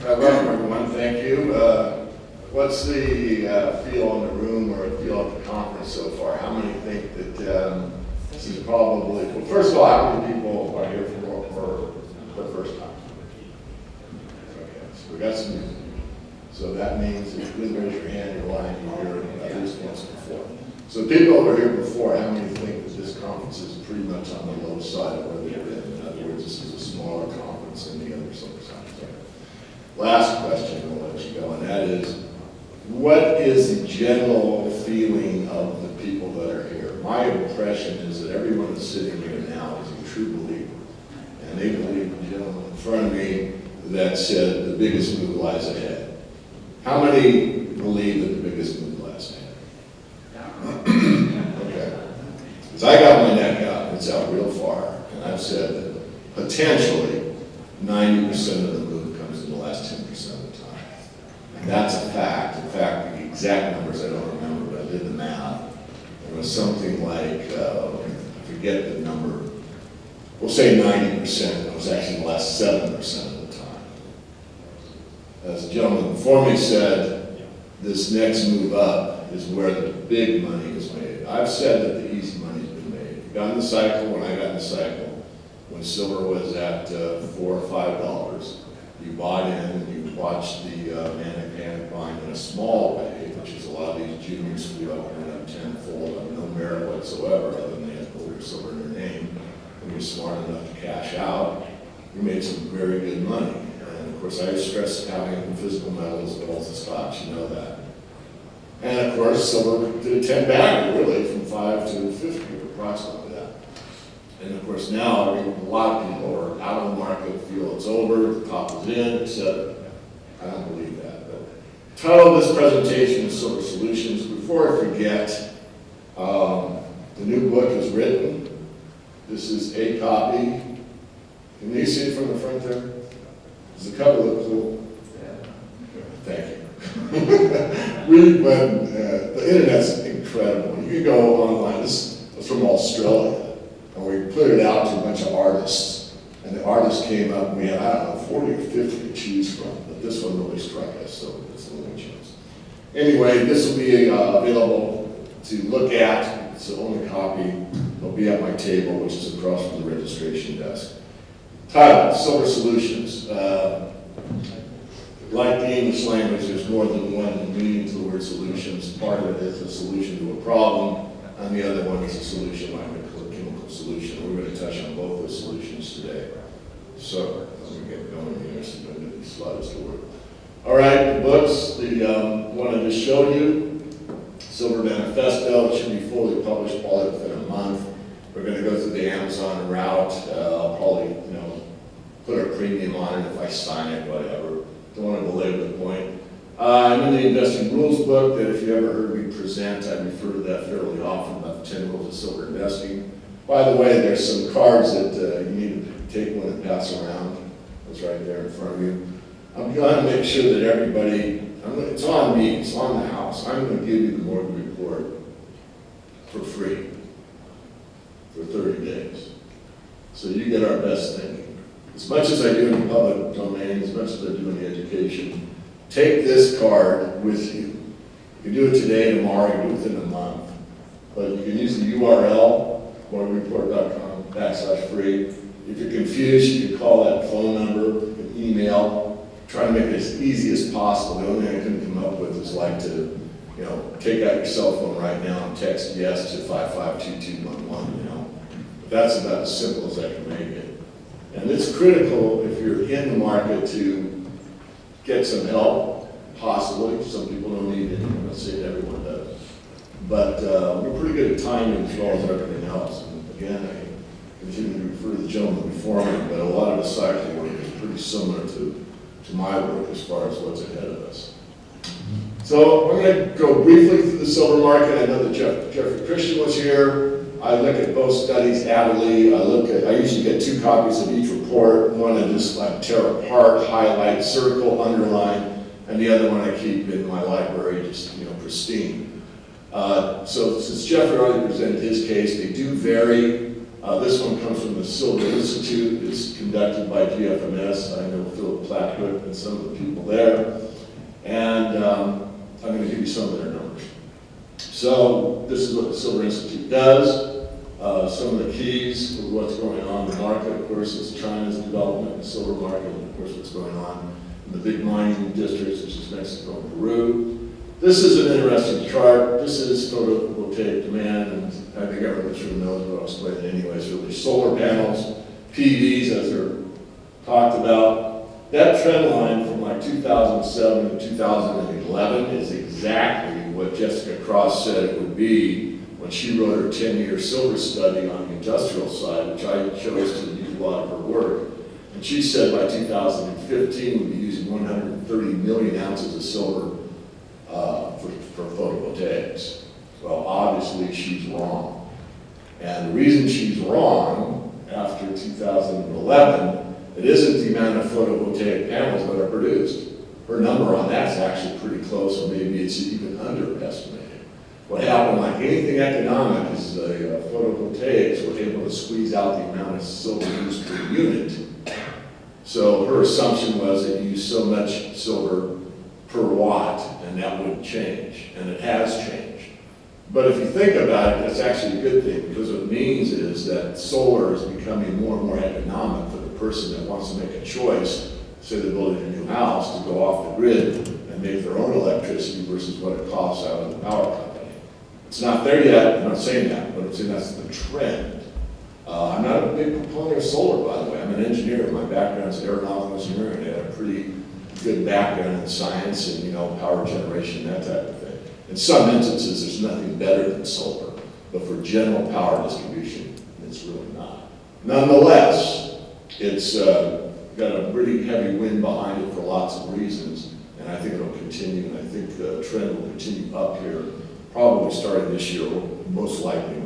Welcome everyone, thank you. What's the feel in the room or feel at the conference so far? How many think that this is probably, well, first of all, how many people are here for the first time? Okay, so we got some, so that means if you didn't raise your hand, you're lying, you're here at least once before. So people who were here before, how many think that this conference is pretty much on the low side of where they've been? In other words, this is a smaller conference than the other sometimes. Last question, we'll let you go, and that is, what is the general feeling of the people that are here? My impression is that everyone that's sitting here now is a true believer, and they believe the gentleman in front of me that said the biggest move lies ahead. How many believe that the biggest move lies ahead? Okay. Because I got my neck out, it's out real far, and I've said that potentially 90% of the move comes in the last 10% of the time. And that's a fact. In fact, the exact numbers I don't remember, but I did the math. It was something like, I forget the number, we'll say 90%, it was actually the last 7% of the time. As the gentleman before me said, this next move up is where the big money is made. I've said that the easy money's been made. You got in the cycle when I got in the cycle, when silver was at $4 or $5, you bought in and you watched the manic panic buying in a small way, which is a lot of these juniors flew up and went up tenfold on no merit whatsoever, other than they had gold or silver in their name. When you're smart enough to cash out, you made some very good money. And of course, I stress having physical metals as well as the stocks, you know that. And of course, silver did a 10 bagger, really, from 5 to 50, approximately that. And of course now, I mean, a lot of people are out of the market, feel it's over, the top is in, etc. I don't believe that. But the title of this presentation is Silver Solutions. Before I forget, the new book is written. This is a copy. Can you see it from the front there? Does the cover look cool? Yeah. Thank you. The internet's incredible. You can go online. This was from Australia. And we put it out to a bunch of artists. And the artists came up, and we had, I don't know, 40 or 50 to choose from. But this one really struck us, so it's the one we chose. Anyway, this will be available to look at. It's the only copy. It'll be at my table, which is across from the registration desk. Title, Silver Solutions. Like the English language, there's more than one meaning to the word solutions. Part of it is a solution to a problem, and the other one is a solution like a chemical solution. We're going to touch on both those solutions today. So, let me get going here, so I'm going to get these slides to work. All right, the books, the one I just showed you, Silver Manifesto, it should be fully published probably within a month. We're going to go through the Amazon route. I'll probably, put a premium on it if I sign it, whatever. Don't want to belabor the point. I'm in the Investing Rules book that if you ever heard me present, I refer to that fairly often about the 10 rules of silver investing. By the way, there's some cards that you need to take one and pass around. It's right there in front of you. I'm going to make sure that everybody, it's on me, it's on the house. I'm going to give you the mortgage report for free for 30 days. So you get our best thinking. As much as I do in the public domain, as much as I do in the education, take this card with you. You can do it today, tomorrow, you can do it within a month. But you can use the URL, mortgagereport.com/free. If you're confused, you can call that phone number, you can email, try to make it as easy as possible. The only thing I couldn't come up with is like to, take out your cell phone right now and text yes to 552211, But that's about as simple as I can make it. And it's critical if you're in the market to get some help, possibly. Some people don't need it, I'm not saying everyone does. But we're pretty good at timing as well as everything else. And again, I continue to refer to the gentleman before me, but a lot of the cycle work is pretty similar to my work as far as what's ahead of us. So I'm going to go briefly through the silver market. I know that Jeffrey Christian was here. I look at both studies avidly. I usually get 2 copies of each report. One I just tear apart, highlight, circle, underline, and the other one I keep in my library, just pristine. So since Jeffrey already presented his case, they do vary This one comes from the Silver Institute. It's conducted by GFMS. I know Philip Plackwood and some of the people there. And I'm going to give you some of their numbers. So this is what the Silver Institute does. Some of the keys of what's going on in the market, of course, is China's development in the silver market, and of course what's going on in the big mining districts, such as Mexico and Peru. This is an interesting chart. This is photovoltaic demand, and I think everyone sort of knows, but I'll explain it anyway. It's really solar panels, PVs, as they're talked about. That trend line from like 2007 to 2011 is exactly what Jessica Cross said it would be when she wrote her 10-year silver study on the industrial side, which I chose to use a lot of her work. And she said by 2015 we'd be using 130 million ounces of silver for photovoltaics. Well, obviously she's wrong. And the reason she's wrong, after 2011, it isn't the amount of photovoltaic panels that are produced. Her number on that's actually pretty close, or maybe it's even underestimated. What happened, like anything economic, is the photovoltaics were able to squeeze out the amount of silver used per unit. So her assumption was that you use so much silver per watt, and that wouldn't change, and it has changed. But if you think about it, that's actually a good thing, because what it means is that solar is becoming more and more economic for the person that wants to make a choice, say they're building a new house, to go off the grid and make their own electricity versus what it costs out of the power company. It's not there yet, I'm not saying that, but I'm saying that's the trend. I'm not a big proponent of solar, by the way. I'm an engineer. My background's aeronautical engineering. I have a pretty good background in science and, power generation, that type of thing. In some instances, there's nothing better than solar, but for general power distribution, it's really not. Nonetheless, it's got a pretty heavy wind behind it for lots of reasons, and I think it'll continue, and I think the trend will continue up here, probably starting this year, or most likely